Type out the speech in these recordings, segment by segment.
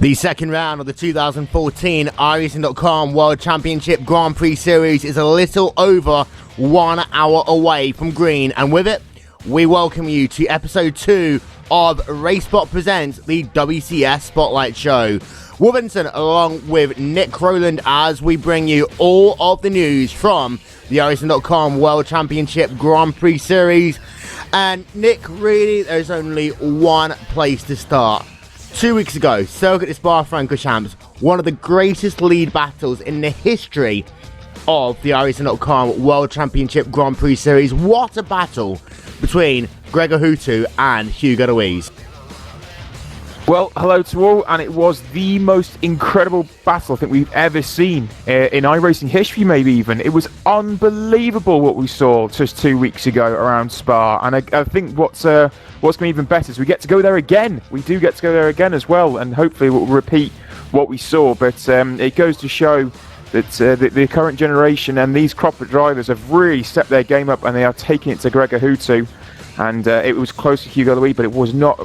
The second round of the 2014 iRacing.com World Championship Grand Prix Series is a little over 1 hour away from green, and with it, we welcome you to episode 2 of RaceSpot presents the WCS Spotlight Show. Wolverton along with Nick Rowland as we bring you all of the news from the iRacing.com World Championship Grand Prix Series. And Nick, really, there's only one place to start. 2 weeks ago, Circuit de Spa-Francorchamps, one of the greatest lead battles in the history of the iRacing.com World Championship Grand Prix Series. What a battle between Gregor Huttu and Hugo Luis. Well, hello to all, and it was the most incredible battle I think we've ever seen in iRacing history, maybe even. It was unbelievable what we saw just 2 weeks ago around Spa, and I think what's going to be even better is we get to go there again. We do get to go there again as well, and hopefully we'll repeat what we saw, but it goes to show that the current generation and these crop of drivers have really stepped their game up, and they are taking it to Gregor Huttu, and it was close to Hugo Luis, but it was not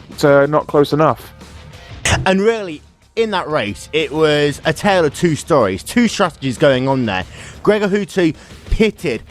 close enough. And really, in that race, it was a tale of two stories, two strategies going on there. Gregor Huttu pitted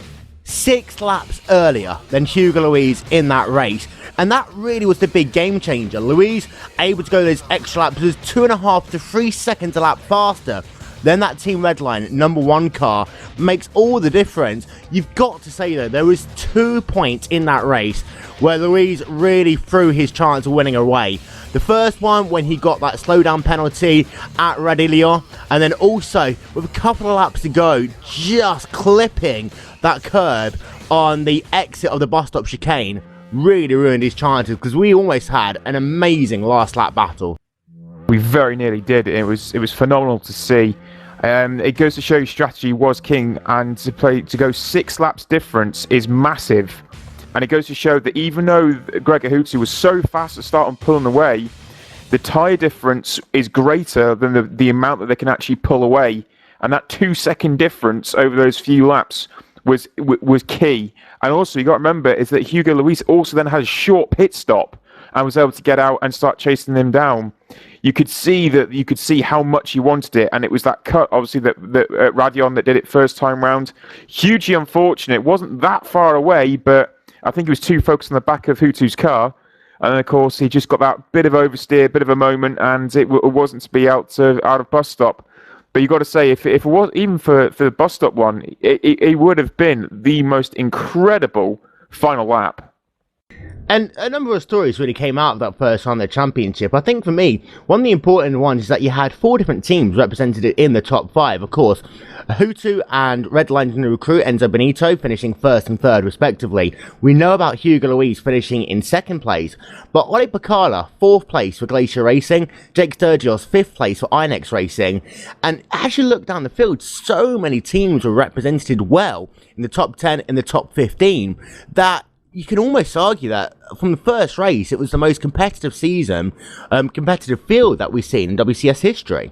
6 laps earlier than Hugo Luis in that race, and that really was the big game changer. Luis able to go those extra laps, was 2.5 to 3 seconds a lap faster than that Team Redline number 1 car. Makes all the difference. You've got to say though, there was 2 points in that race where Luis really threw his chance of winning away. The first one when he got that slowdown penalty at Radillo, and then also with a couple of laps to go, just clipping that curb on the exit of the bus stop chicane really ruined his chances, because we almost had an amazing last lap battle. We very nearly did. It was phenomenal to see. It goes to show you strategy was king, and to go 6 laps difference is massive. And it goes to show that even though Gregor Huttu was so fast to start and pulling away, the tyre difference is greater than the amount that they can actually pull away. And that 2-second difference over those few laps was key. And also, you got to remember is that Hugo Luis also then had a short pit stop and was able to get out and start chasing them down. You could see how much he wanted it, and it was that cut, obviously, that Radion that did it first time round. Hugely unfortunate. It wasn't that far away, but I think he was too focused on the back of Huttu's car, and then of course he just got that bit of oversteer, bit of a moment, and it wasn't to be out of bus stop. But you got to say, if it was even for the bus stop one, it would have been the most incredible final lap. And a number of stories really came out of that first round of the championship. I think for me, one of the important ones is that you had 4 different teams represented in the top 5. Of course, Huttu and Red Line's new recruit Enzo Benito finishing 1st and 3rd respectively. We know about Hugo Luis finishing in 2nd place, but Oli Pacala 4th place for Glacier Racing, Jake Sturgios 5th place for Inex Racing. And as you look down the field, so many teams were represented well in the top 10 and the top 15 that you can almost argue that from the first race, it was the most competitive season, competitive field that we've seen in WCS history.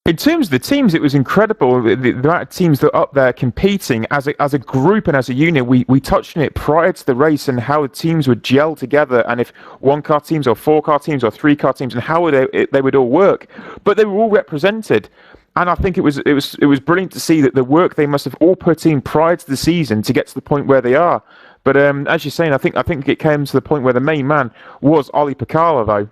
In terms of the teams, it was incredible. The amount of teams that are up there competing as a group and as a unit. We touched on it prior to the race and how the teams would gel together, and if 1-car teams or 4-car teams or 3-car teams, and how they would all work. But they were all represented. And I think it was brilliant to see that the work they must have all put in prior to the season to get to the point where they are. But as you're saying, I think it came to the point where the main man was Oli Pacala, though.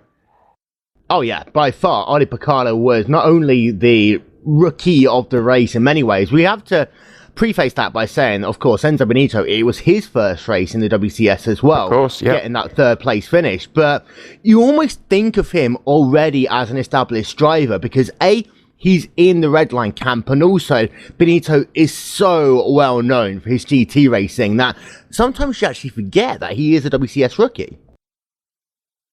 Oh yeah, by far, Oli Pacala was not only the rookie of the race in many ways. We have to preface that by saying, of course, Enzo Benito, it was his first race in the WCS as well. Of course, yeah. Getting that 3rd place finish. But you almost think of him already as an established driver because he's in the Redline camp, and also Benito is so well known for his GT racing that sometimes you actually forget that he is a WCS rookie.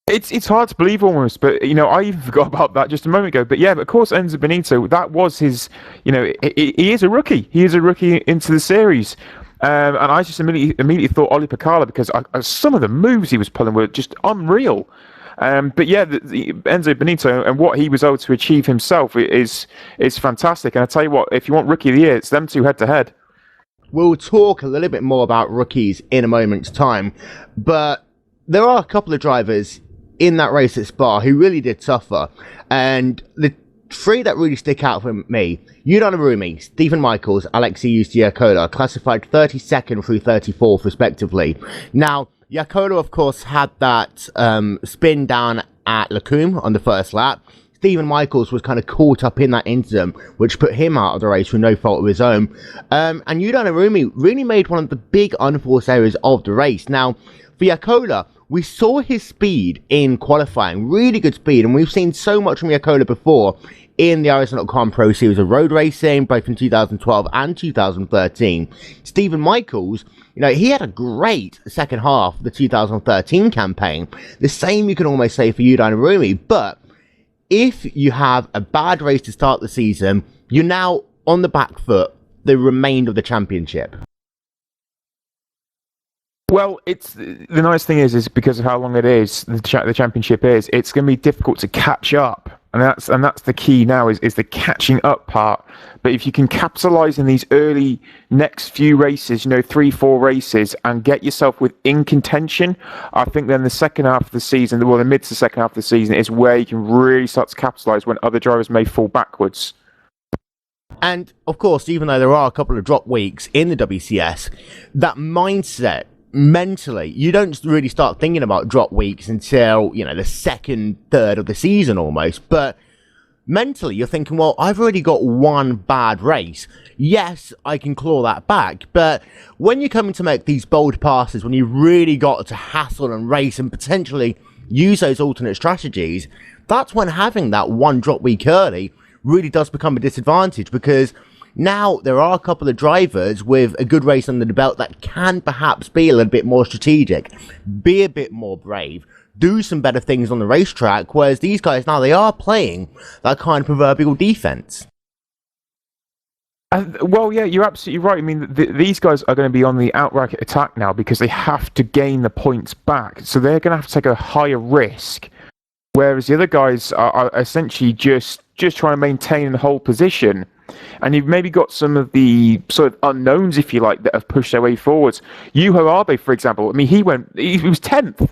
It's hard to believe almost, but I even forgot about that just a moment ago. But yeah, of course, Enzo Benito, that was his. He is a rookie. He is a rookie into the series, and I just immediately thought Oli Pacala because some of the moves he was pulling were just unreal. But yeah, the Enzo Benito and what he was able to achieve himself is fantastic. And I tell you what, if you want Rookie of the Year, it's them two head to head. We'll talk a little bit more about rookies in a moment's time, but there are a couple of drivers in that race at Spa who really did suffer. And the three that really stick out for me: Yudan Arumi, Stephen Michaels, Alexius Giacola, classified 32nd through 34th respectively. Now, Giacola, of course, had that spin down at Lacombe on the first lap. Stephen Michaels was kind of caught up in that incident, which put him out of the race through no fault of his own. And Yudan Arumi really made one of the big unforced errors of the race. Now, for Giacola, we saw his speed in qualifying, really good speed, and we've seen so much from Giacola before in the Arizona.com Pro Series of Road Racing, both in 2012 and 2013. Stephen Michaels, he had a great second half of the 2013 campaign. The same you can almost say for Yudan Arumi, but if you have a bad race to start the season, you're now on the back foot the remainder of the championship. Well, the nice thing is because of how long it is, the championship is, it's going to be difficult to catch up, and that's the key now is the catching up part. But if you can capitalise in these early next few races, 3-4 races, and get yourself within contention, I think then the second half of the season, the mid to second half of the season, is where you can really start to capitalise when other drivers may fall backwards. And of course, even though there are a couple of drop weeks in the WCS, that mindset, mentally, you don't really start thinking about drop weeks until, the second third of the season almost. But mentally, you're thinking, well, I've already got one bad race. Yes, I can claw that back. But when you're coming to make these bold passes, when you really got to hassle and race and potentially use those alternate strategies, that's when having that one drop week early really does become a disadvantage, because now there are a couple of drivers with a good race under the belt that can perhaps be a little bit more strategic, be a bit more brave, do some better things on the racetrack, whereas these guys now, they are playing that kind of proverbial defense. Well, yeah, you're absolutely right. I mean, these guys are going to be on the outright attack now because they have to gain the points back, so they're going to have to take a higher risk, whereas the other guys are essentially just trying to maintain the whole position. And you've maybe got some of the sort of unknowns, if you like, that have pushed their way forwards. Yuho Abe, for example, I mean, he was 10th.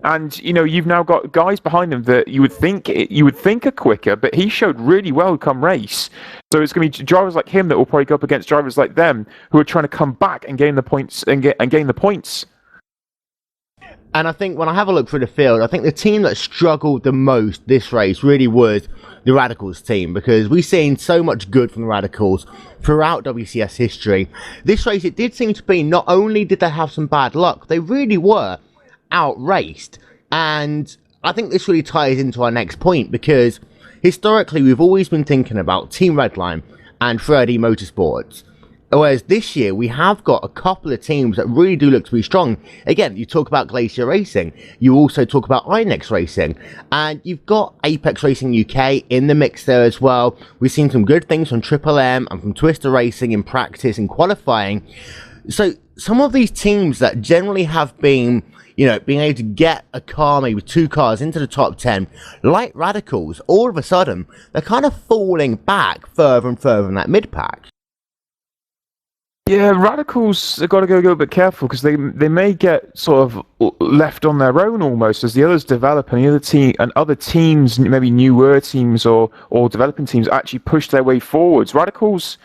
And, you've now got guys behind him that you would think are quicker, but he showed really well come race. So it's going to be drivers like him that will probably go up against drivers like them who are trying to come back and gain the points and gain the points. And I think when I have a look through the field, I think the team that struggled the most this race really was the Radicals team, because we've seen so much good from the Radicals throughout WCS history. This race, it did seem to be, not only did they have some bad luck, they really were outraced. And I think this really ties into our next point, because historically we've always been thinking about Team Redline and 3D Motorsports. Whereas this year, we have got a couple of teams that really do look to be strong. Again, you talk about Glacier Racing. You also talk about Inex Racing. And you've got Apex Racing UK in the mix there as well. We've seen some good things from Triple M and from Twister Racing in practice and qualifying. So some of these teams that generally have been, being able to get a car, maybe two cars into the top 10, like Radicals, all of a sudden, they're kind of falling back further and further in that mid-pack. Yeah, Radicals have got to go a little bit careful, because they may get sort of left on their own almost as the others develop, and other teams, maybe newer teams or developing teams, actually push their way forwards. Radicals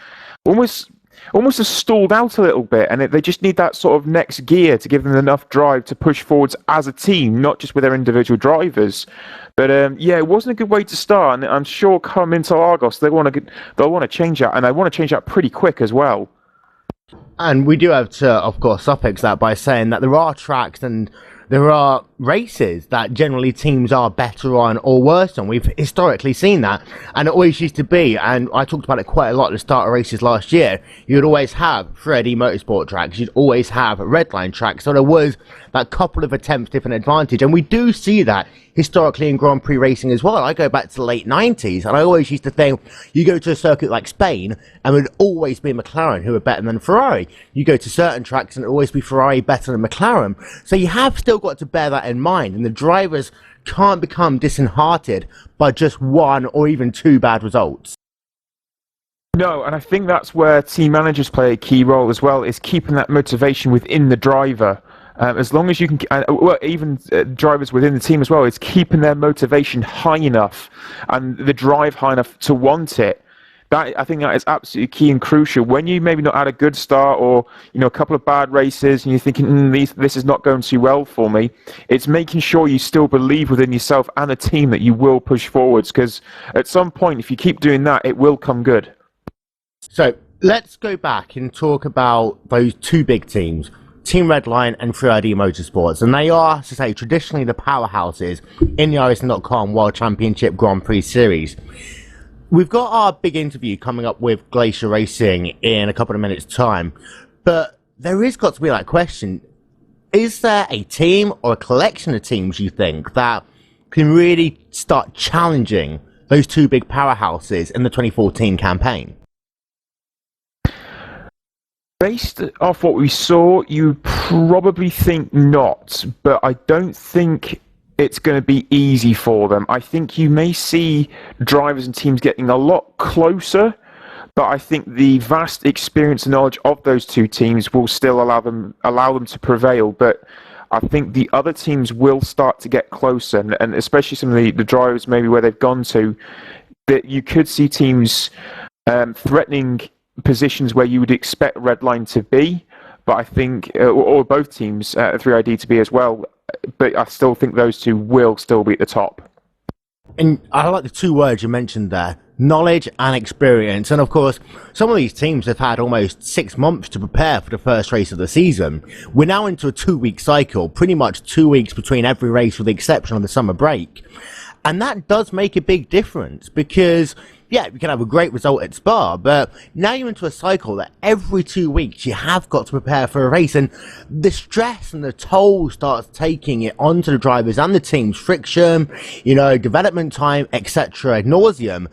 almost have stalled out a little bit, and they just need that sort of next gear to give them enough drive to push forwards as a team, not just with their individual drivers. But it wasn't a good way to start, and I'm sure come into Argos they'll want to change that, and they want to change that pretty quick as well. And we do have to, of course, suffix that by saying that there are tracks and there are races that generally teams are better on or worse on. We've historically seen that, and it always used to be, and I talked about it quite a lot at the start of races last year, you'd always have 3D Motorsport tracks, you'd always have Redline tracks, so there was that couple of attempts different advantage, and we do see that historically in Grand Prix racing as well. I go back to the late 90s, and I always used to think, you go to a circuit like Spain, and it would always be McLaren who are better than Ferrari. You go to certain tracks, and it would always be Ferrari better than McLaren. So you have still got to bear that in mind, and the drivers can't become disheartened by just one or even two bad results. No, and I think that's where team managers play a key role as well, is keeping that motivation within the driver. As long as you can, well, even drivers within the team as well, it's keeping their motivation high enough and the drive high enough to want it. I think that is absolutely key and crucial. When you maybe not had a good start, or a couple of bad races, and you're thinking this is not going too well for me, it's making sure you still believe within yourself and the team that you will push forwards. Because at some point, if you keep doing that, it will come good. So let's go back and talk about those two big teams, Team Redline and 3ID Motorsports, and they are, to say, traditionally the powerhouses in the iRacing.com World Championship Grand Prix Series. We've got our big interview coming up with Glacier Racing in a couple of minutes' time, but there is got to be that question, is there a team or a collection of teams, you think, that can really start challenging those two big powerhouses in the 2014 campaign? Based off what we saw, you probably think not, but I don't think it's going to be easy for them. I think you may see drivers and teams getting a lot closer, but I think the vast experience and knowledge of those two teams will still allow them to prevail. But I think the other teams will start to get closer, and especially some of the drivers maybe where they've gone to, that you could see teams threatening positions where you would expect Redline to be, but I think, or both teams, 3ID to be as well, but I still think those two will still be at the top. And I like the two words you mentioned there, knowledge and experience. And of course, some of these teams have had almost 6 months to prepare for the first race of the season. We're now into a 2-week cycle, pretty much 2 weeks between every race with the exception of the summer break. And that does make a big difference because, yeah, you can have a great result at Spa, but now you're into a cycle that every 2 weeks you have got to prepare for a race, and the stress and the toll starts taking it onto the drivers and the teams, friction, development time, etc. ad nauseum.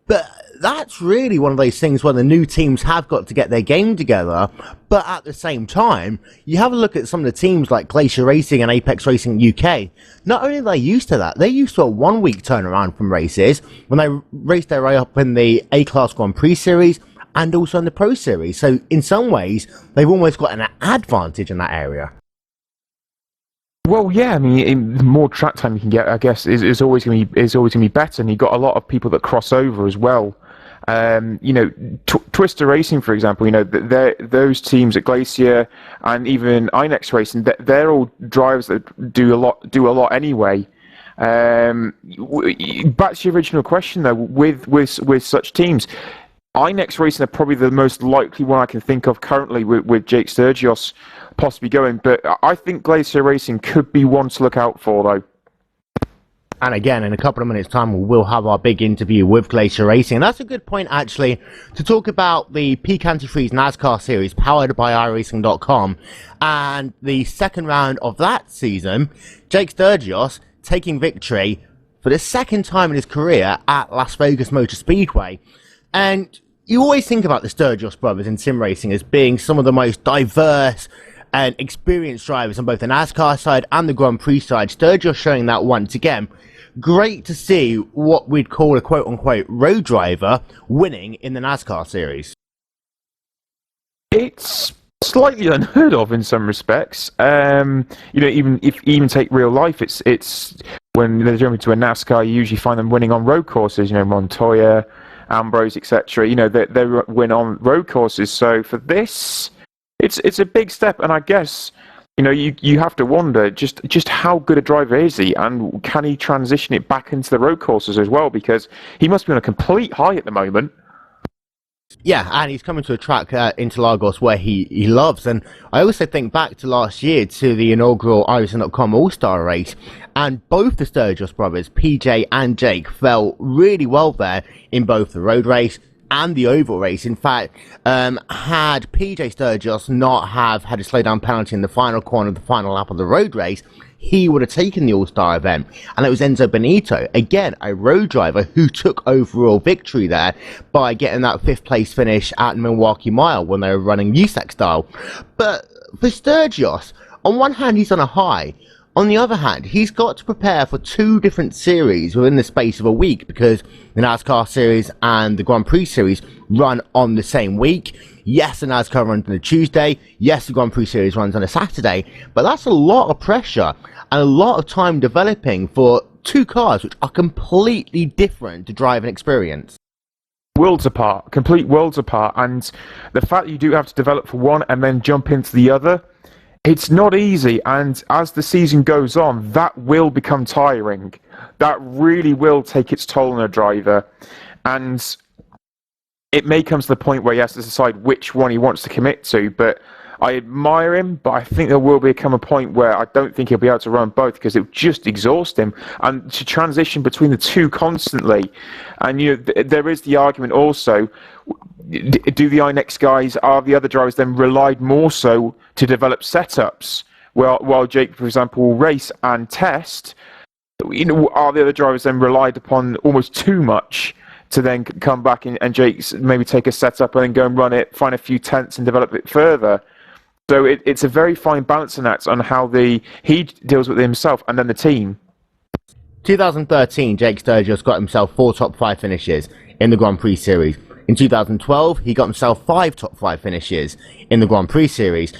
But that's really one of those things where the new teams have got to get their game together, but at the same time, you have a look at some of the teams like Glacier Racing and Apex Racing UK. Not only are they used to that, they're used to a 1-week turnaround from races when they race their way up in the A-Class Grand Prix Series and also in the Pro Series. So in some ways, they've almost got an advantage in that area. Well, yeah, I mean, the more track time you can get, I guess, is always going to be better. And you've got a lot of people that cross over as well. Twister Racing, for example, those teams at Glacier and even iNext Racing, they're all drivers that do a lot anyway. Back to your original question though, with such teams, iNext Racing are probably the most likely one I can think of currently with Jake Sturgios possibly going, but I think Glacier Racing could be one to look out for though. And again, in a couple of minutes' time, we'll have our big interview with Glacier Racing. And that's a good point, actually, to talk about the Peak Antifreeze NASCAR Series powered by iRacing.com. And the second round of that season, Jake Sturgios taking victory for the second time in his career at Las Vegas Motor Speedway. And you always think about the Sturgios brothers in sim racing as being some of the most diverse and experienced drivers on both the NASCAR side and the Grand Prix side. Sturgios showing that once again. Great to see what we'd call a quote-unquote road driver winning in the NASCAR series. It's slightly unheard of in some respects. Even take real life, it's when they're jumping to a NASCAR, you usually find them winning on road courses. Montoya, Ambrose, etc. They win on road courses. So for this, it's a big step, and I guess. You have to wonder just how good a driver is he, and can he transition it back into the road courses as well, because he must be on a complete high at the moment. Yeah, and he's coming to a track Interlagos where he loves, and I also think back to last year to the inaugural iRacing.com All-Star race, and both the Sturgis brothers, PJ and Jake, felt really well there in both the road race and the oval race. In fact, had PJ Sturgis not have had a slowdown penalty in the final corner of the final lap of the road race, he would have taken the All-Star event. And it was Enzo Benito, again, a road driver, who took overall victory there by getting that 5th place finish at Milwaukee Mile when they were running USAC style. But for Sturgis, on one hand, he's on a high. On the other hand, he's got to prepare for 2 different series within the space of a week, because the NASCAR series and the Grand Prix series run on the same week. Yes, the NASCAR runs on a Tuesday. Yes, the Grand Prix series runs on a Saturday. But that's a lot of pressure and a lot of time developing for 2 cars which are completely different to drive and experience. Worlds apart, complete worlds apart, and the fact that you do have to develop for one and then jump into the other, it's not easy, and as the season goes on, that will become tiring. That really will take its toll on a driver, and it may come to the point where he has to decide which one he wants to commit to. But I admire him, but I think there will become a point where I don't think he'll be able to run both, because it would just exhaust him, and to transition between the 2 constantly. And there is the argument also, do the INEX guys, are the other drivers then relied more so to develop setups while Jake, for example, will race and test? Are the other drivers then relied upon almost too much to then come back and Jake maybe take a setup and then go and run it, find a few tenths and develop it further? So it's a very fine balancing act on how he deals with it himself and then the team. 2013, Jake Sturgis got himself 4 top 5 finishes in the Grand Prix series. In 2012, he got himself 5 top 5 finishes in the Grand Prix series.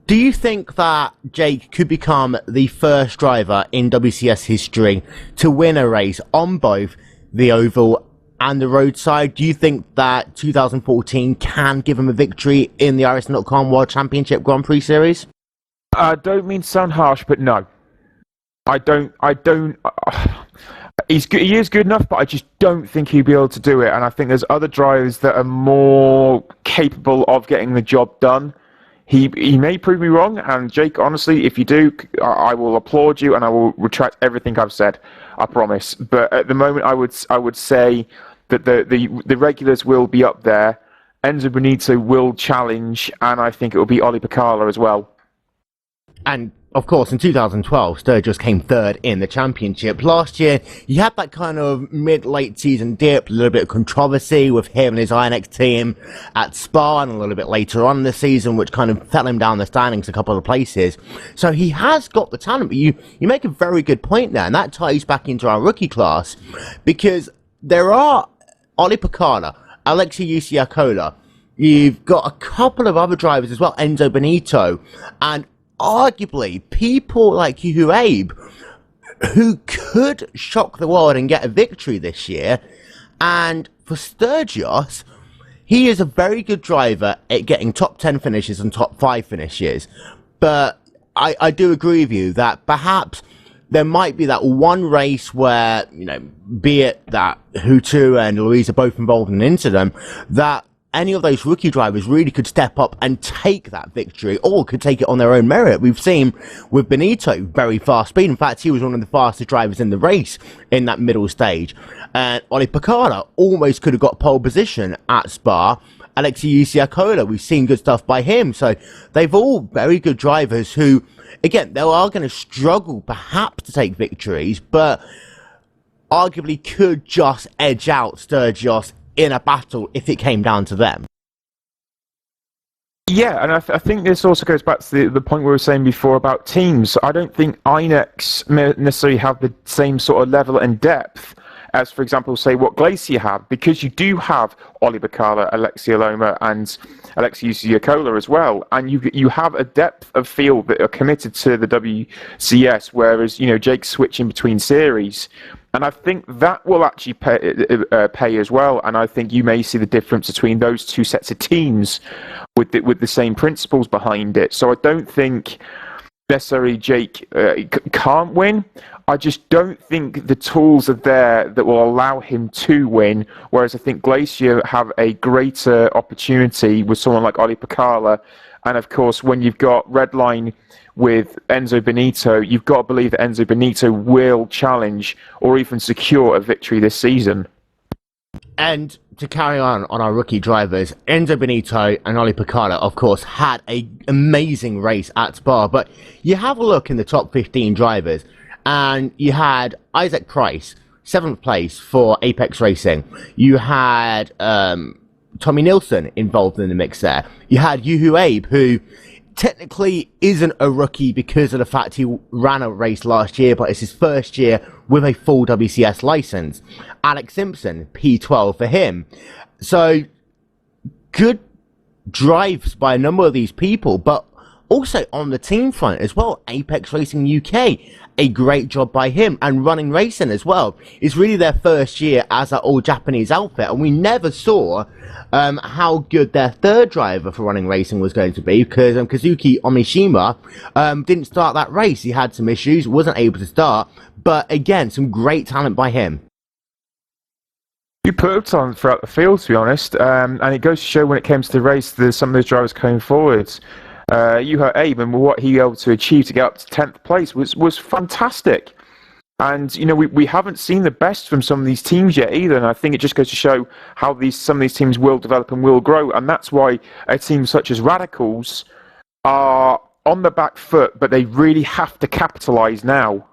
Do you think that Jake could become the first driver in WCS history to win a race on both the oval and the roadside? Do you think that 2014 can give him a victory in the iRacing.com World Championship Grand Prix series? I don't mean to sound harsh, but no. I don't. He is good enough, but I just don't think he'll be able to do it. And I think there's other drivers that are more capable of getting the job done. He may prove me wrong, and Jake, honestly, if you do, I will applaud you and I will retract everything I've said. I promise. But at the moment, I would say that the regulars will be up there. Enzo Benito will challenge, and I think it will be Ollie Picala as well. And of course, in 2012, Sturgis came 3rd in the championship. Last year, you had that kind of mid-late season dip, a little bit of controversy with him and his INX team at Spa, and a little bit later on in the season, which kind of fell him down the standings a couple of places. So he has got the talent, but you make a very good point there, and that ties back into our rookie class, because there are Ollie Picala, Alexei Usiakola, you've got a couple of other drivers as well, Enzo Benito, and arguably people like Huttu Abe, who could shock the world and get a victory this year. And for Sturgis, he is a very good driver at getting top 10 finishes and top 5 finishes. But I do agree with you that perhaps there might be that one race where, be it that Huttu and Luis are both involved in an incident, that any of those rookie drivers really could step up and take that victory, or could take it on their own merit. We've seen with Benito, very fast speed. In fact, he was one of the fastest drivers in the race in that middle stage. And Ollie Picala almost could have got pole position at Spa. Alexei Usiakola, we've seen good stuff by him. So they've all very good drivers who, again, they are going to struggle perhaps to take victories, but arguably could just edge out Sturgis in a battle if it came down to them. Yeah, and I think this also goes back to the point we were saying before about teams. I don't think INEX necessarily have the same sort of level and depth as, for example, say what Glacier have, because you do have Ollie Picala, Alexei Aloma, and Alexei Usiakola as well, and you have a depth of field that are committed to the WCS, whereas Jake's switching between series. And I think that will actually pay as well. And I think you may see the difference between those 2 sets of teams with the same principles behind it. So I don't think necessarily Jake can't win. I just don't think the tools are there that will allow him to win. Whereas I think Glacier have a greater opportunity with someone like Ollie Picala. And of course, when you've got Redline with Enzo Benito, you've got to believe that Enzo Benito will challenge or even secure a victory this season. And to carry on our rookie drivers, Enzo Benito and Ollie Picala, of course, had an amazing race at Spa. But you have a look in the top 15 drivers, and you had Isaac Price, 7th place for Apex Racing. You had Tommy Nilsson involved in the mix there. You had Huttu Abe, who technically isn't a rookie because of the fact he ran a race last year, but it's his first year with a full WCS license. Alex Simpson, P12 for him. So, good drives by a number of these people, but also on the team front as well. Apex Racing UK, a great job by him, and Running Racing as well. It's really their first year as an all-Japanese outfit, and we never saw how good their third driver for Running Racing was going to be, because Kazuki Omishima didn't start that race. He had some issues, wasn't able to start, but again, some great talent by him. You put up talent throughout the field, to be honest, and it goes to show when it came to the race, some of those drivers coming forwards. Yuha Abe and what he was able to achieve to get up to 10th place was fantastic. And, you know, we haven't seen the best from some of these teams yet either, and I think it just goes to show how some of these teams will develop and will grow, and that's why a team such as Radicals are on the back foot, but they really have to capitalise now.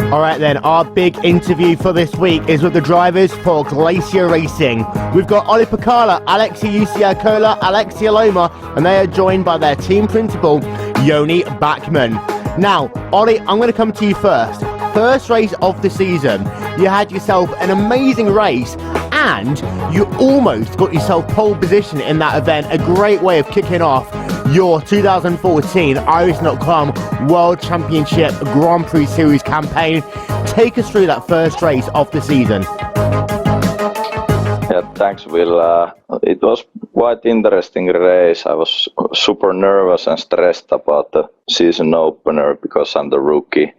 Alright then, our big interview for this week is with the drivers for Glacier Racing. We've got Oli Pacala, Alexi Usiakola, Alexia Loma, and they are joined by their team principal, Yoni Bachmann. Now, Oli, I'm going to come to you first. First race of the season, you had yourself an amazing race, and you almost got yourself pole position in that event. A great way of kicking off your 2014 Irish.com World Championship Grand Prix Series campaign. Take us through that first race of the season. Yeah, thanks, Will. It was quite interesting race. I was super nervous and stressed about the season opener because I'm the rookie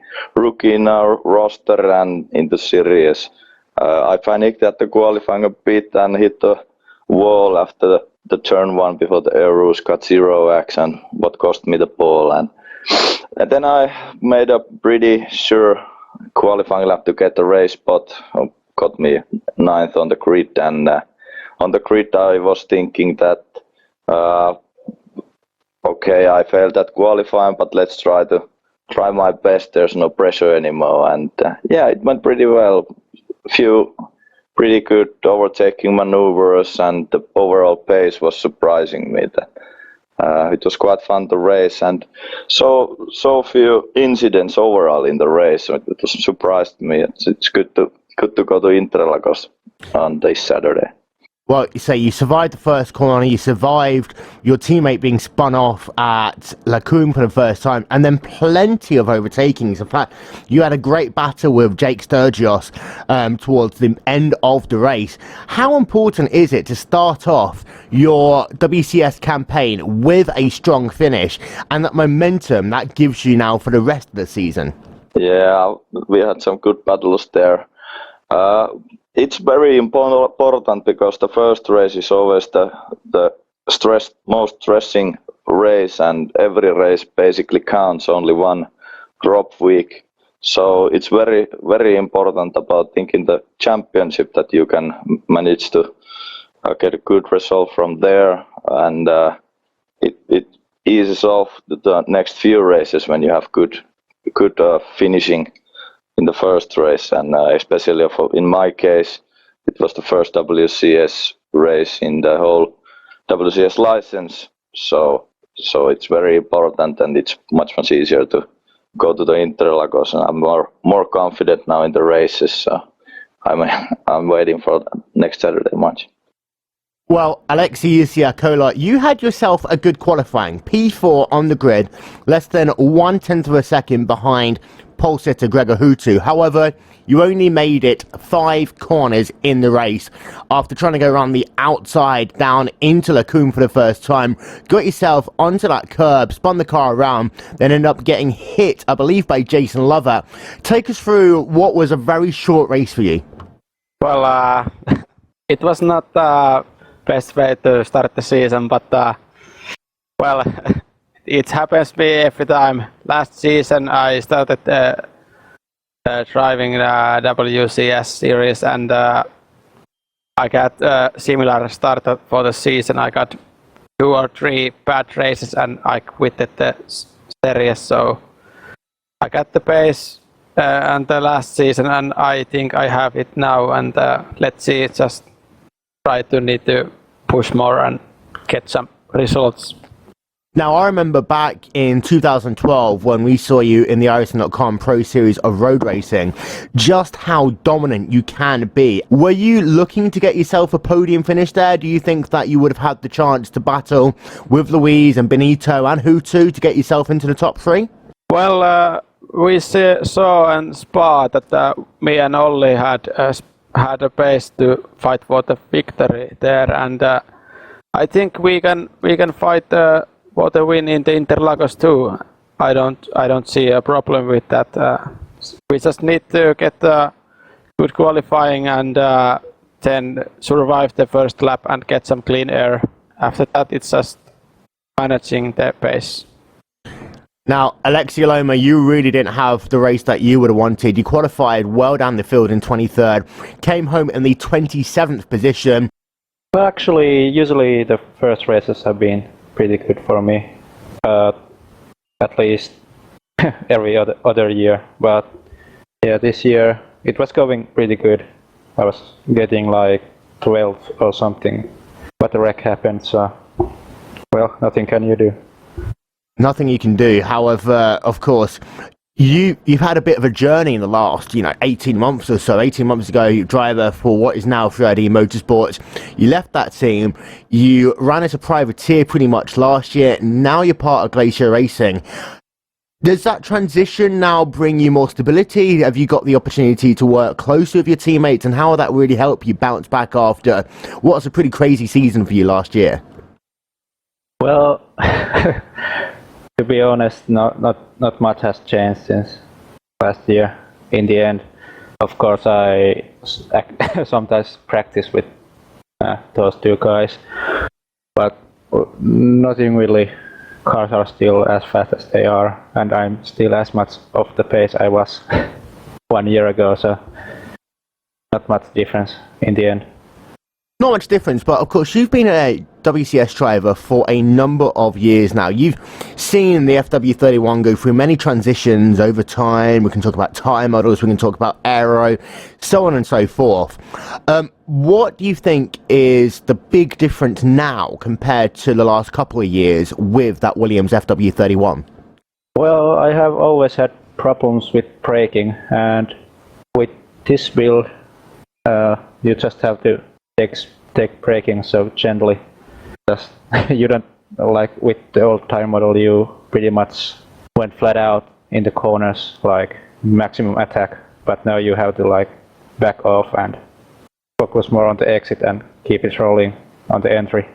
in our roster and in the series. I panicked at the qualifying a bit and hit the wall after the turn one before the air rules got 0x, and what cost me the pole. And then I made a pretty sure qualifying lap to get the race spot. Got me 9th on the grid, and on the grid I was thinking that okay, I failed at qualifying, but let's try my best. There's no pressure anymore, and yeah, it went pretty well. Few pretty good overtaking maneuvers, and the overall pace was surprising me. It was quite fun to race, and so few incidents overall in the race. It was surprised me. It's good to go to Interlagos on this Saturday. Well, you say you survived the first corner, you survived your teammate being spun off at Lacombe for the first time, and then plenty of overtakings. In fact, you had a great battle with Jake Sturgios towards the end of the race. How important is it to start off your WCS campaign with a strong finish and that momentum that gives you now for the rest of the season? Yeah, we had some good battles there. It's very important because the first race is always the most stressing race, and every race basically counts, only one drop week. So it's very, very important about thinking the championship that you can manage to get a good result from there, and it eases off the next few races when you have good finishing in the first race, and especially in my case, it was the first WCS race in the whole WCS license. So it's very important, and it's much easier to go to the Interlagos, and I'm more confident now in the races. So I'm waiting for the next Saturday match. Well, Alexi Usiakola, you had yourself a good qualifying. P4 on the grid, less than 1/10 of a second behind pole sitter Gregor Huttu. However, you only made it 5 corners in the race after trying to go around the outside down into Lacombe for the first time. Got yourself onto that curb, spun the car around, then ended up getting hit, I believe, by Jason Lover. Take us through what was a very short race for you. Well, it was not the best way to start the season, but well, it happens to me every time. Last season I started driving the WCS series, and I got a similar start for the season. I got 2 or 3 bad races and I quitted the series, so I got the pace and the last season, and I think I have it now, and let's see, just try to need to push more and get some results. Now, I remember back in 2012 when we saw you in the iRacing.com Pro Series of Road Racing, just how dominant you can be. Were you looking to get yourself a podium finish there? Do you think that you would have had the chance to battle with Luis and Benito and Huttu to get yourself into the top three? Well, we saw and Spa that me and Olli had a pace to fight for the victory there, and I think we can fight for the win in the Interlagos too. I don't see a problem with that. We just need to get good qualifying and then survive the first lap and get some clean air. After that, it's just managing the pace. Now, Alexi Loma, you really didn't have the race that you would have wanted. You qualified well down the field in 23rd, came home in the 27th position. Well, actually, usually the first races have been pretty good for me, at least every other year. But yeah, this year it was going pretty good. I was getting like 12th or something, but the wreck happened, so well, nothing can you do. Nothing you can do. However, of course, you've had a bit of a journey in the last, 18 months or so. 18 months ago, you driver for what is now 3ID Motorsports. You left that team. You ran as a privateer pretty much last year. Now you're part of Glacier Racing. Does that transition now bring you more stability? Have you got the opportunity to work closer with your teammates? And how will that really help you bounce back after what was a pretty crazy season for you last year? Well, to be honest, not much has changed since last year. In the end, of course, I sometimes practice with those two guys, but nothing really. Cars are still as fast as they are, and I'm still as much off the pace I was 1 year ago, so not much difference in the end. Not much difference, but of course you've been a WCS driver for a number of years now. You've seen the FW31 go through many transitions over time. We can talk about tyre models, we can talk about aero, so on and so forth. What do you think is the big difference now compared to the last couple of years with that Williams FW31? Well, I have always had problems with braking, and with this build, you just have to take braking so gently. Just you don't, like with the old tire model, you pretty much went flat out in the corners, like maximum attack. But now you have to like back off and focus more on the exit and keep it rolling on the entry.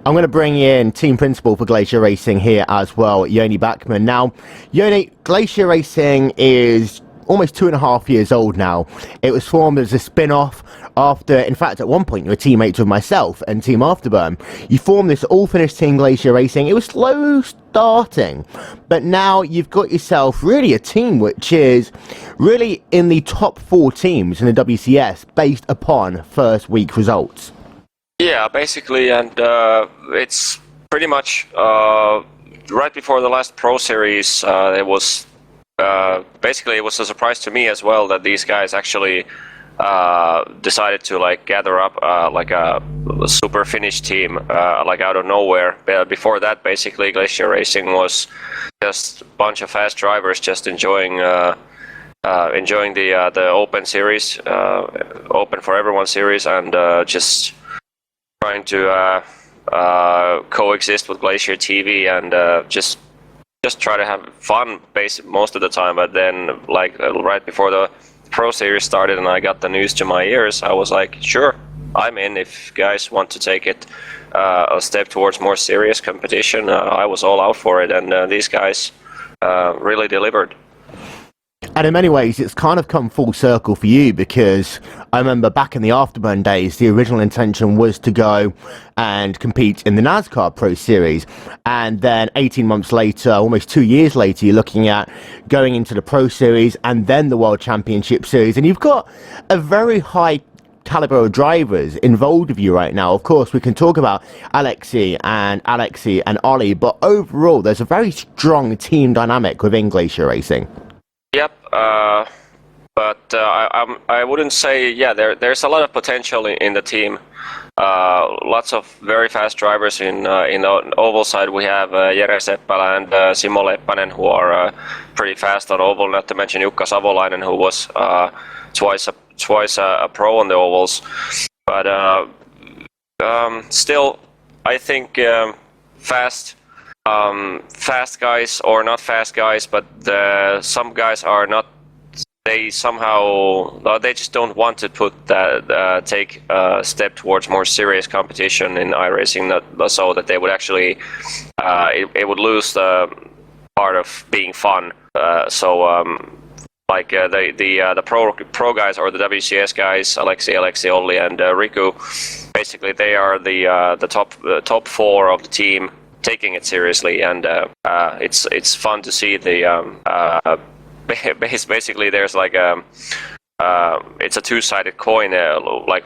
I'm going to bring in team principal for Glacier Racing here as well, Joni Backman. Now, Joni, Glacier Racing is almost 2.5 years old now. It was formed as a spin-off after, in fact, at one point you were teammates with myself and Team Afterburn. You formed this all-finished team, Glacier Racing. It was slow starting, but now you've got yourself really a team which is really in the top 4 teams in the WCS based upon first week results. Yeah, basically, and it's pretty much right before the last Pro Series, it was basically it was a surprise to me as well that these guys actually decided to like gather up like a super Finnish team like out of nowhere. Before that, basically Glacier Racing was just a bunch of fast drivers just enjoying the Open Series, Open for Everyone Series, and just trying to coexist with Glacier TV and just try to have fun most of the time. But then like right before the Pro Series started and I got the news to my ears, I was like, sure, I'm in. If guys want to take it a step towards more serious competition, I was all out for it, and these guys really delivered. And in many ways, it's kind of come full circle for you, because I remember back in the Afterburn days, the original intention was to go and compete in the NASCAR Pro Series. And then 18 months later, almost 2 years later, you're looking at going into the Pro Series and then the World Championship Series. And you've got a very high caliber of drivers involved with you right now. Of course, we can talk about Alexi and Ollie, but overall, there's a very strong team dynamic within Glacier Racing. Yep, but I wouldn't say. Yeah, there's a lot of potential in the team. Lots of very fast drivers in the oval side. We have Jere Seppälä and Simo Leppänen, who are pretty fast on oval. Not to mention Jukka Savolainen, who was twice a pro on the ovals. But still, I think fast guys, or not fast guys, but some guys are not. They just don't want to take a step towards more serious competition in iRacing, so that they would actually it would lose the part of being fun. Like the pro guys, or the WCS guys, Alexi, Olli, and Riku, basically they are the top four of the team taking it seriously, and it's fun to see the. Basically, there's like it's a two-sided coin. Like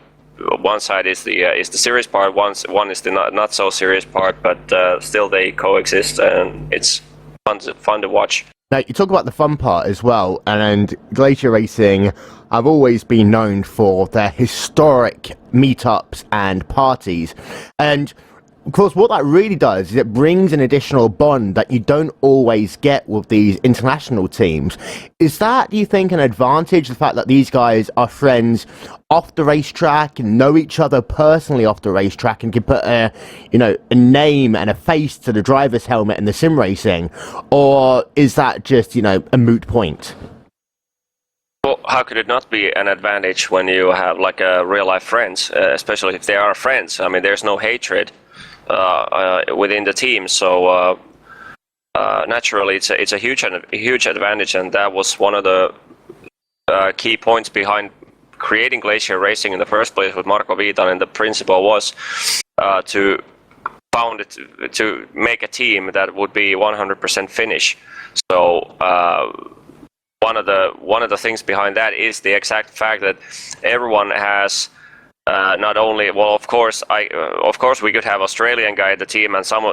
one side is the serious part, one is the not so serious part, but still they coexist, and it's fun to watch. Now, you talk about the fun part as well, and Glacier Racing have always been known for their historic meetups and parties, and of course, what that really does is it brings an additional bond that you don't always get with these international teams. Is that, do you think, an advantage, the fact that these guys are friends off the racetrack and know each other personally off the racetrack and can put a name and a face to the driver's helmet in the sim racing? Or is that just, a moot point? Well, how could it not be an advantage when you have like real life friends, especially if they are friends? I mean, there's no hatred within the team, so naturally it's a huge advantage, and that was one of the key points behind creating Glacier Racing in the first place with Marko Viitanen. The principle was to make a team that would be 100% Finnish. So one of the things behind that is the exact fact that everyone has. Not only, well, of course we could have Australian guy at the team, and some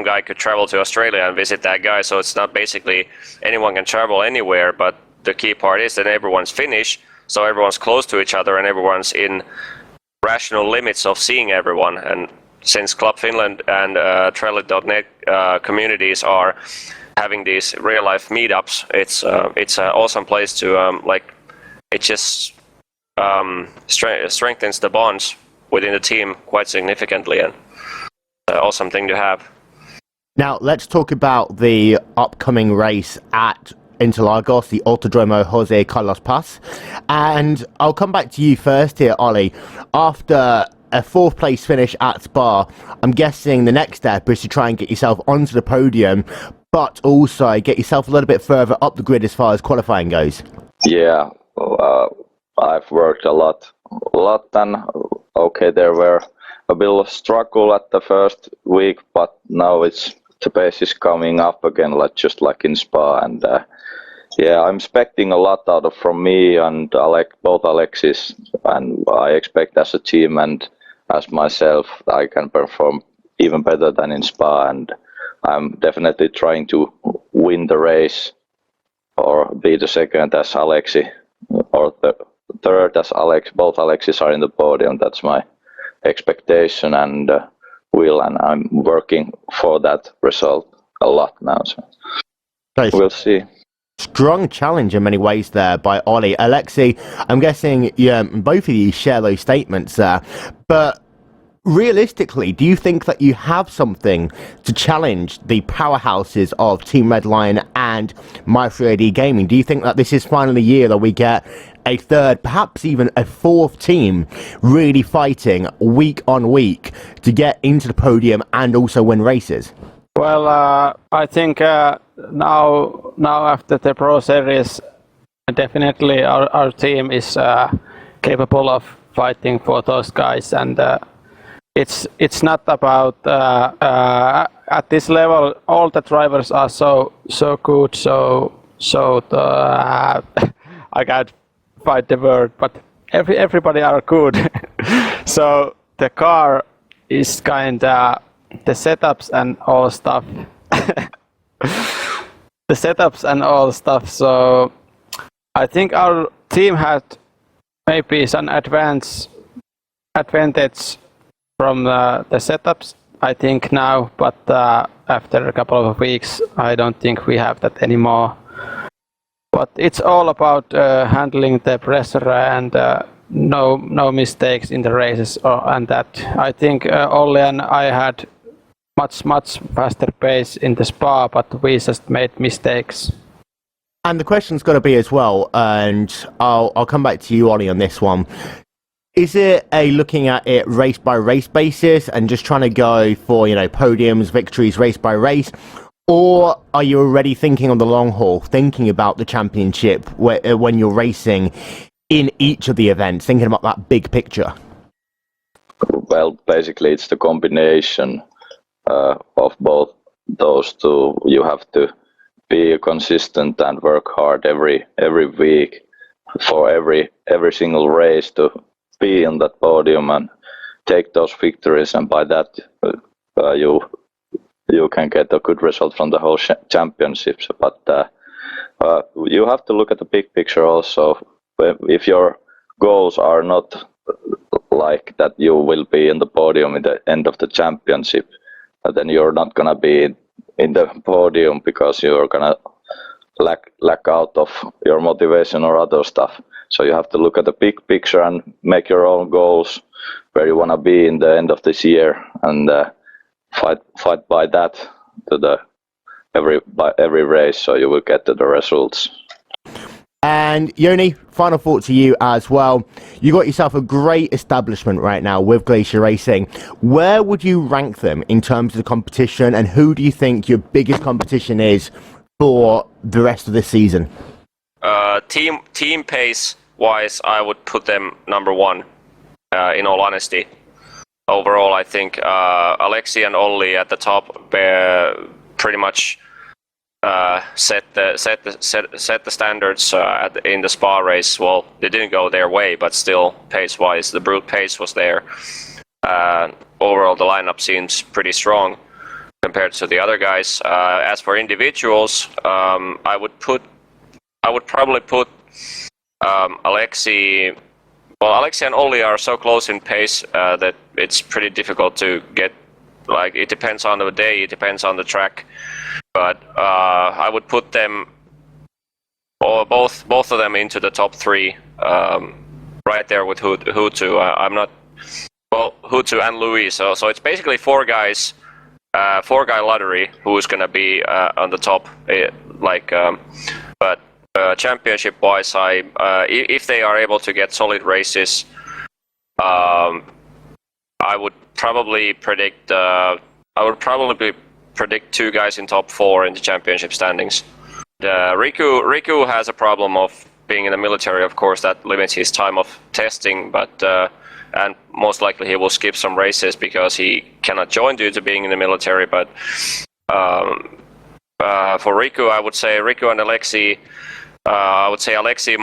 guy could travel to Australia and visit that guy. So it's not basically anyone can travel anywhere. But the key part is that everyone's Finnish, so everyone's close to each other, and everyone's in rational limits of seeing everyone. And since Club Finland and Trellit.net communities are having these real life meetups, it's an awesome place to it just. Strengthens the bonds within the team quite significantly, and awesome thing to have. Now, let's talk about the upcoming race at Interlagos, the Autodromo Jose Carlos Paz. And I'll come back to you first here, Ollie. After a fourth place finish at Spa, I'm guessing the next step is to try and get yourself onto the podium, but also get yourself a little bit further up the grid as far as qualifying goes. Yeah. I've worked a lot, and okay, there were a bit of struggle at the first week, but now the pace is coming up again, just like in Spa, and I'm expecting a lot from me and both Alexis, and I expect as a team and as myself I can perform even better than in Spa, and I'm definitely trying to win the race or be the second as Alexi, or the third as Alex. Both Alexis are in the podium. That's my expectation and and I'm working for that result a lot now. So we'll see. Strong challenge in many ways there by Ollie. Alexi, I'm guessing both of you share those statements there, but realistically, do you think that you have something to challenge the powerhouses of Team Redline and My3AD Gaming? Do you think that this is finally the year that we get a third, perhaps even a fourth team really fighting week on week to get into the podium and also win races? Well, I think now after the Pro Series, definitely our team is capable of fighting for those guys, and it's not about at this level all the drivers are so good, so I can't find the word, but everybody are good. So the car is kinda the setups and all stuff. So I think our team had maybe some advantage from the setups, I think now, but after a couple of weeks, I don't think we have that anymore. But it's all about handling the pressure and no mistakes in the races, and that. I think Olli and I had much faster pace in the Spa, but we just made mistakes. And the question's got to be as well, and I'll come back to you, Ollie, on this one. Is it a looking at it race by race basis and just trying to go for, podiums, victories, race by race? Or are you already thinking on the long haul, thinking about the championship when you're racing in each of the events, thinking about that big picture? Well, basically it's the combination of both those two. You have to be consistent and work hard every week for every single race to be on that podium and take those victories, and by that you can get a good result from the whole championships. But you have to look at the big picture also. If your goals are not like that you will be in the podium at the end of the championship, then you're not gonna be in the podium because you're gonna lack out of your motivation or other stuff. So you have to look at the big picture and make your own goals where you want to be in the end of this year, and fight by that to every race, so you will get to the results. And Joni, final thought to you as well. You got yourself a great establishment right now with Glacier Racing. Where would you rank them in terms of the competition, and who do you think your biggest competition is for the rest of this season? Team pace wise, I would put them number one. In all honesty, overall, I think Alexi and Olli at the top pretty much set the standards in the Spa race. Well, they didn't go their way, but still, pace wise, the brute pace was there. Overall, the lineup seems pretty strong compared to the other guys. As for individuals, I would probably put Alexi. Well, Alexi and Olli are so close in pace that it's pretty difficult to get. Like, it depends on the day, it depends on the track. But I would put them, or both of them, into the top three, right there with Huttu. I'm not. Well, Huttu and Luis. So it's basically four guy lottery who's gonna be on the top. But championship-wise, if they are able to get solid races, I would probably predict. Predict two guys in top four in the championship standings. Riku has a problem of being in the military. Of course, that limits his time of testing, but and most likely he will skip some races because he cannot join due to being in the military. But for Riku, I would say Riku and Alexi. I would say Alexi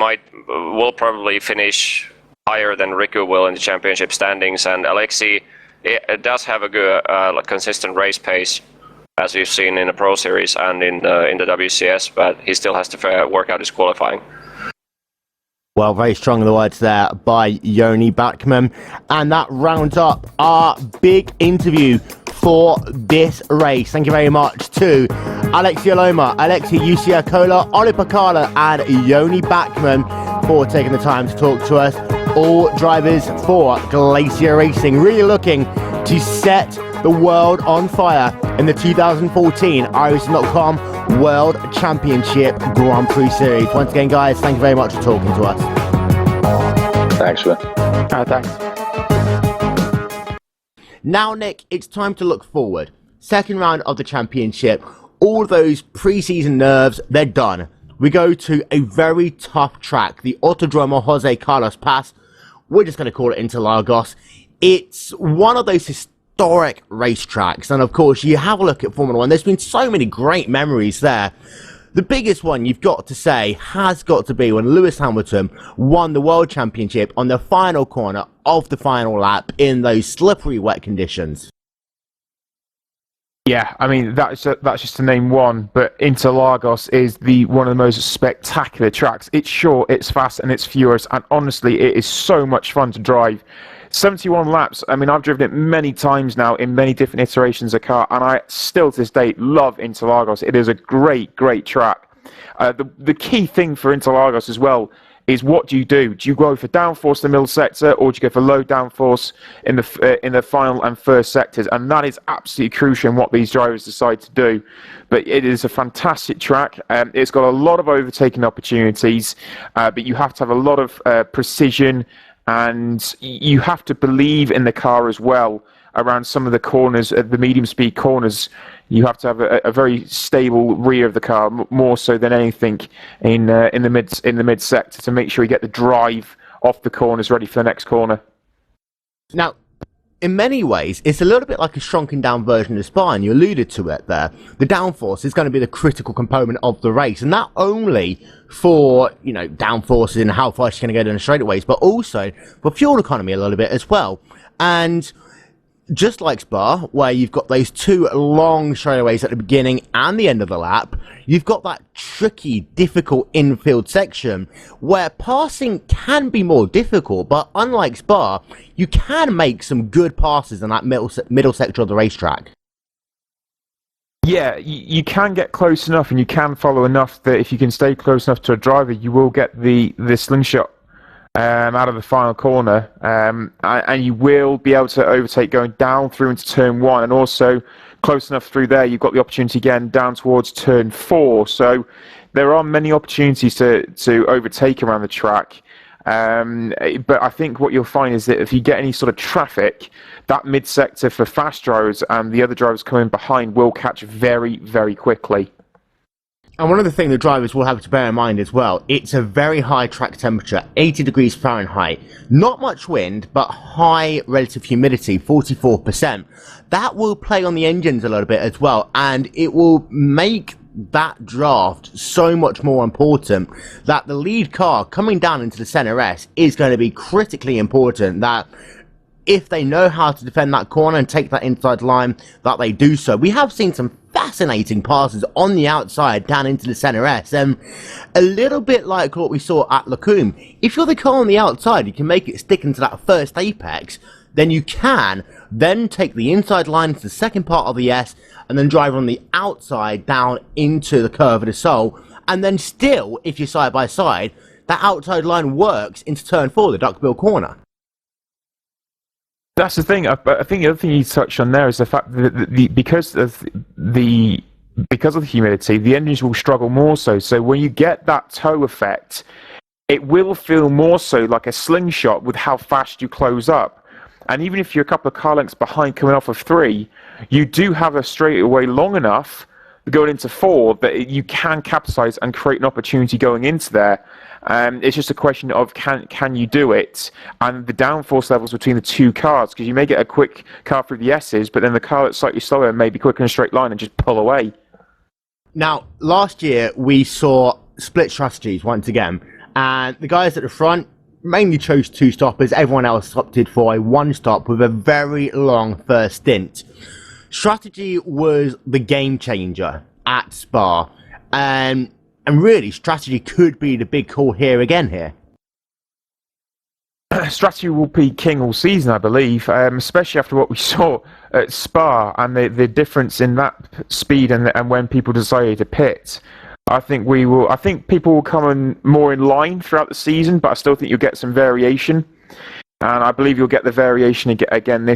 will probably finish higher than Riku will in the championship standings, and Alexi it does have a good consistent race pace, as we've seen in the Pro Series and in the WCS, but he still has to work out his qualifying. Well, very strong in the words there by Joni Backman. And that rounds up our big interview for this race. Thank you very much to Alexi Aloma, Alexi Usiakola, Olli Pakala and Joni Backman for taking the time to talk to us. All drivers for Glacier Racing, really looking to set the world on fire in the 2014 iRacing.com World Championship Grand Prix Series. Once again, guys, thank you very much for talking to us. Thanks, man. Thanks. Now, Nick, it's time to look forward. Second round of the championship. All those pre-season nerves, they're done. We go to a very tough track, the Autodromo Jose Carlos Pass. We're just going to call it Interlagos. It's one of those historic racetracks, and of course, you have a look at Formula One. There's been so many great memories there. The biggest one you've got to say has got to be when Lewis Hamilton won the World Championship on the final corner of the final lap in those slippery wet conditions. Yeah, I mean that's just to name one, but Interlagos is one of the most spectacular tracks. It's short, it's fast, and it's furious, and honestly, it is so much fun to drive. 71 laps. I mean, I've driven it many times now in many different iterations of car, and I still to this day love Interlagos. It is a great, great track. The key thing for Interlagos as well is what do you do? Do you go for downforce in the middle sector, or do you go for low downforce in the final and first sectors? And that is absolutely crucial in what these drivers decide to do. But it is a fantastic track. It's got a lot of overtaking opportunities, but you have to have a lot of precision, and you have to believe in the car as well. Around some of the corners, the medium speed corners, you have to have a very stable rear of the car, more so than anything in the mid sector, to make sure you get the drive off the corners ready for the next corner. Now, in many ways, it's a little bit like a shrunken down version of Spa, and you alluded to it there. The downforce is going to be the critical component of the race, and not only for, downforces and how fast you're going to go down the straightaways, but also for fuel economy a little bit as well. And just like Spa, where you've got those two long straightaways at the beginning and the end of the lap, you've got that tricky, difficult infield section where passing can be more difficult, but unlike Spa, you can make some good passes in that middle sector of the racetrack. Yeah, you can get close enough, and you can follow enough that if you can stay close enough to a driver, you will get the slingshot out of the final corner, and you will be able to overtake going down through into turn 1, and also close enough through there you've got the opportunity again down towards turn 4. So there are many opportunities to overtake around the track, but I think what you'll find is that if you get any sort of traffic, that mid sector for fast drivers and the other drivers coming behind will catch very, very quickly. And one of the things the drivers will have to bear in mind as well, it's a very high track temperature, 80 degrees Fahrenheit. Not much wind, but high relative humidity, 44%. That will play on the engines a little bit as well, and it will make that draft so much more important, that the lead car coming down into the center S is going to be critically important, that if they know how to defend that corner and take that inside line, that they do so. We have seen some fascinating passes on the outside down into the center S, and a little bit like what we saw at Lacombe. If you're the car on the outside, you can make it stick into that first apex, then you can then take the inside line into the second part of the S, and then drive on the outside down into the Curve of the Soul, and then still, if you're side by side, that outside line works into turn 4, the duckbill corner. That's the thing. I think the other thing you touched on there is the fact that because of the humidity, the engines will struggle more so. So when you get that toe effect, it will feel more so like a slingshot with how fast you close up. And even if you're a couple of car lengths behind coming off of 3, you do have a straightaway long enough going into 4 that you can capitalize and create an opportunity going into there. It's just a question of can you do it, and the downforce levels between the two cars, because you may get a quick car through the S's, but then the car that's slightly slower may be quicker in a straight line and just pull away. Now, last year we saw split strategies once again, and the guys at the front mainly chose 2 stoppers, everyone else opted for a 1 stop with a very long first stint. Strategy was the game changer at Spa, and really, strategy could be the big call here again. Strategy will be king all season, I believe, especially after what we saw at Spa and the difference in that speed and when people decided to pit. I think people will come more in line throughout the season, but I still think you'll get some variation, and I believe you'll get the variation again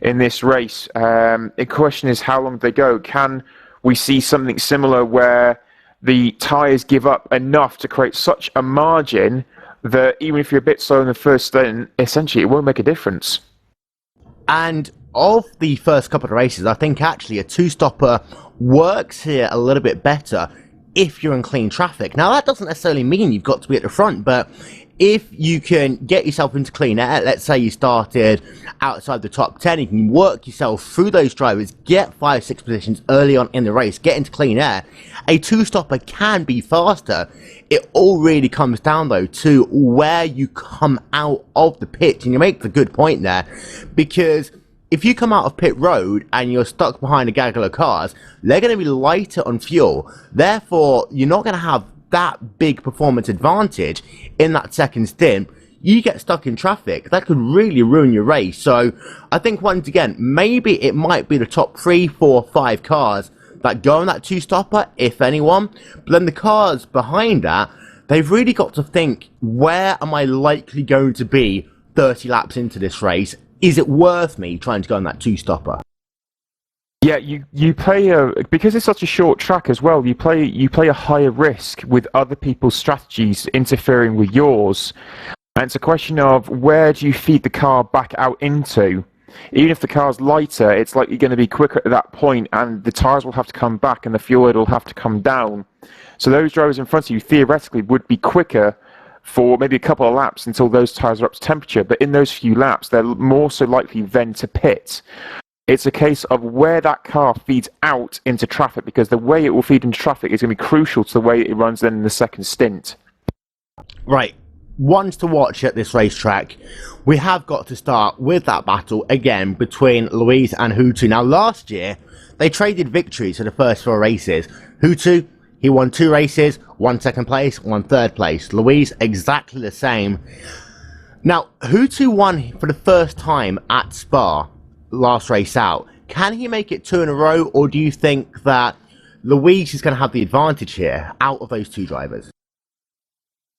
in this race. The question is, how long do they go? Can we see something similar where the tyres give up enough to create such a margin that even if you're a bit slow in the first stint, essentially it won't make a difference? And of the first couple of races, I think actually a 2-stopper works here a little bit better if you're in clean traffic. Now, that doesn't necessarily mean you've got to be at the front, but if you can get yourself into clean air, let's say you started outside the top 10, you can work yourself through those drivers, get 5-6 positions early on in the race, get into clean air, a 2-stopper can be faster. It all really comes down, though, to where you come out of the pit, and you make the good point there, because if you come out of pit road and you're stuck behind a gaggle of cars, they're going to be lighter on fuel. Therefore, you're not going to have that big performance advantage in that second stint. You get stuck in traffic, that could really ruin your race. So I think once again, maybe it might be the top 3, 4, 5 cars that go on that two-stopper, if anyone. But then the cars behind that, they've really got to think, where am I likely going to be 30 laps into this race? Is it worth me trying to go on that two-stopper? Yeah, you play because it's such a short track as well. You play a higher risk with other people's strategies interfering with yours, and it's a question of where do you feed the car back out into. Even if the car's lighter, it's likely going to be quicker at that point, and the tyres will have to come back, and the fuel load will have to come down. So those drivers in front of you theoretically would be quicker for maybe a couple of laps until those tyres are up to temperature, but in those few laps, they're more so likely then to pit. It's a case of where that car feeds out into traffic, because the way it will feed into traffic is going to be crucial to the way it runs then in the second stint. Right. Ones to watch at this racetrack. We have got to start with that battle again between Luis and Huttu. Now, last year, they traded victories for the first 4 races. Huttu, he won 2 races, 1 second place, 1 third place. Luis, exactly the same. Now, Huttu won for the first time at Spa last race out. Can he make it 2 in a row, or do you think that Luis is going to have the advantage here out of those 2 drivers?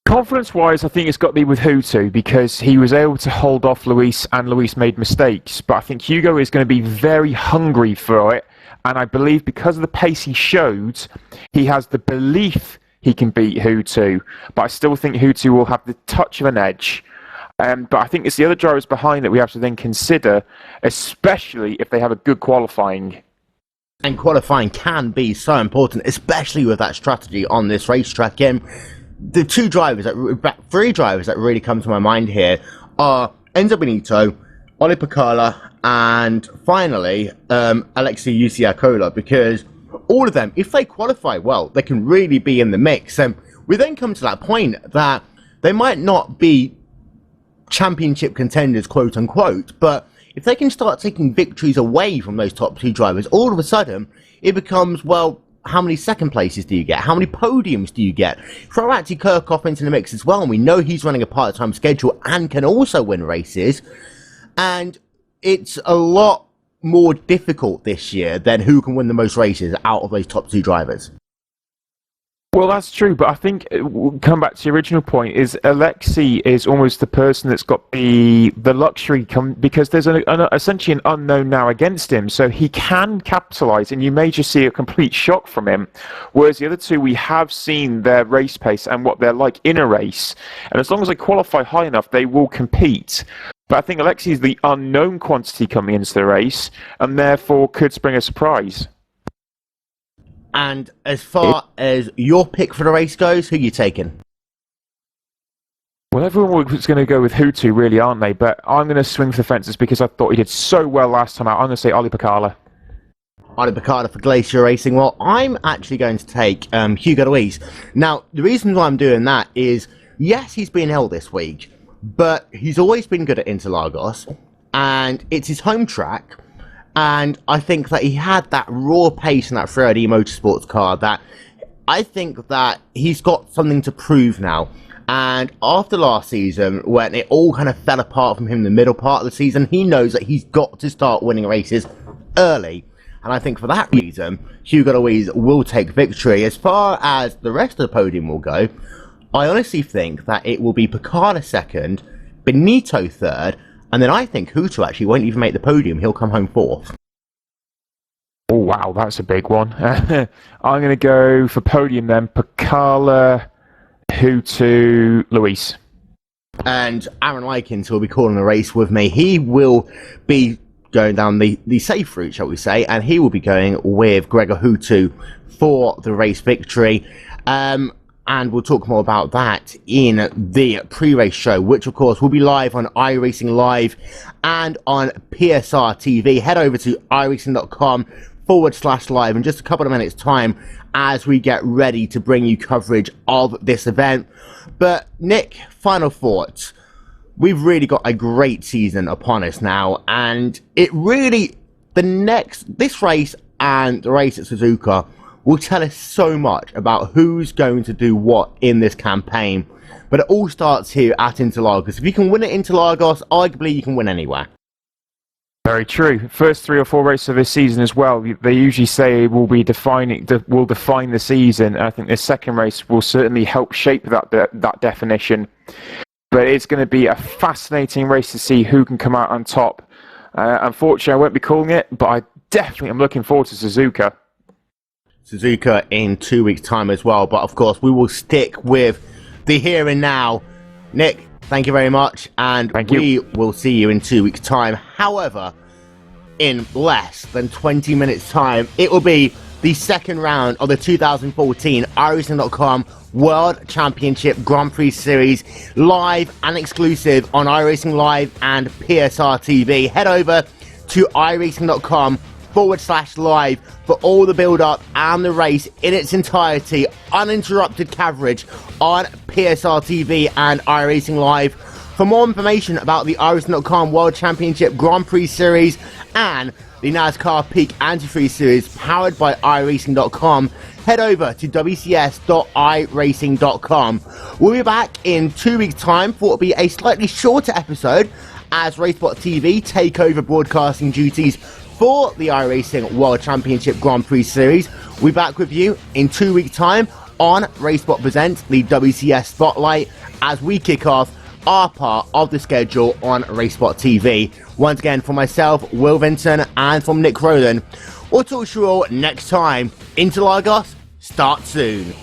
Confidence-wise, I think it's got to be with Huttu, because he was able to hold off Luis, and Luis made mistakes. But I think Hugo is going to be very hungry for it, and I believe because of the pace he showed, he has the belief he can beat Huttu. But I still think Huttu will have the touch of an edge. But I think it's the other drivers behind that we have to then consider, especially if they have a good qualifying. And qualifying can be so important, especially with that strategy on this racetrack. The 3 drivers that really come to my mind here are Enzo Benito, Oli Pacala, and finally Alexei Usiakola, because all of them, if they qualify well, they can really be in the mix. And we then come to that point that they might not be championship contenders, quote unquote, but if they can start taking victories away from those top 2 drivers, all of a sudden it becomes, well, how many second places do you get? How many podiums do you get? Throw Ati Kirchhoff into the mix as well, and we know he's running a part-time schedule and can also win races. And it's a lot more difficult this year than who can win the most races out of those top 2 drivers. Well, that's true, but I think, come back to the original point, is Alexei is almost the person that's got the luxury, because there's essentially an unknown now against him, so he can capitalise, and you may just see a complete shock from him, whereas the other 2, we have seen their race pace and what they're like in a race, and as long as they qualify high enough, they will compete. But I think Alexei is the unknown quantity coming into the race, and therefore could spring a surprise. And as far as your pick for the race goes, who are you taking? Well, everyone was going to go with Huttu, really, aren't they? But I'm going to swing for the fences because I thought he did so well last time out. I'm going to say Oli Pacala. Oli Pacala for Glacier Racing. Well, I'm actually going to take Hugo Luis. Now, the reason why I'm doing that is, yes, he's been ill this week, but he's always been good at Interlagos, and it's his home track. And I think that he had that raw pace in that 3RD Motorsports car that I think that he's got something to prove now. And after last season, when it all kind of fell apart from him in the middle part of the season, he knows that he's got to start winning races early. And I think for that reason, Hugo Luis will take victory. As far as the rest of the podium will go, I honestly think that it will be Pacala second, Benito third, and then I think Huttu actually won't even make the podium. He'll come home 4th. Oh, wow, that's a big one. I'm going to go for podium then. Pacala, Huttu, Luis. And Aaron Likens will be calling the race with me. He will be going down the safe route, shall we say, and he will be going with Gregor Huttu for the race victory. And we'll talk more about that in the pre-race show, which of course will be live on iRacing Live and on PSR TV. Head over to iRacing.com/live in just a couple of minutes time as we get ready to bring you coverage of this event. But Nick, final thoughts. we've really got a great season upon us now, and it really, this race and the race at Suzuka will tell us so much about who's going to do what in this campaign. But it all starts here at Interlagos. If you can win at Interlagos, arguably you can win anywhere. Very true. First 3 or 4 races of this season as well, they usually say will define the season. I think this second race will certainly help shape that definition. But it's going to be a fascinating race to see who can come out on top. Unfortunately, I won't be calling it, but I definitely am looking forward to Suzuka. Suzuka in 2 weeks' time as well. But of course, we will stick with the here and now. Nick, thank you very much, and we will see you in 2 weeks' time. However, in less than 20 minutes' time, it will be the second round of the 2014 iRacing.com World Championship Grand Prix Series, live and exclusive on iRacing Live and PSR TV. Head over to iRacing.com/live for all the build-up and the race in its entirety, uninterrupted coverage on PSR TV and iRacing Live. For more information about the iRacing.com World Championship Grand Prix Series and the NASCAR Peak Antifreeze Series powered by iRacing.com, head over to WCS.iRacing.com. We'll be back in 2 weeks' time for what will be a slightly shorter episode as RaceSpotTV take over broadcasting duties for the iRacing World Championship Grand Prix Series. We'll be back with you in 2 weeks' time on RaceSpot Presents the WCS Spotlight as we kick off our part of the schedule on RaceSpot TV. Once again, for myself, Will Vinson, and from Nick Rowland, we'll talk to you all next time. Interlagos, start soon.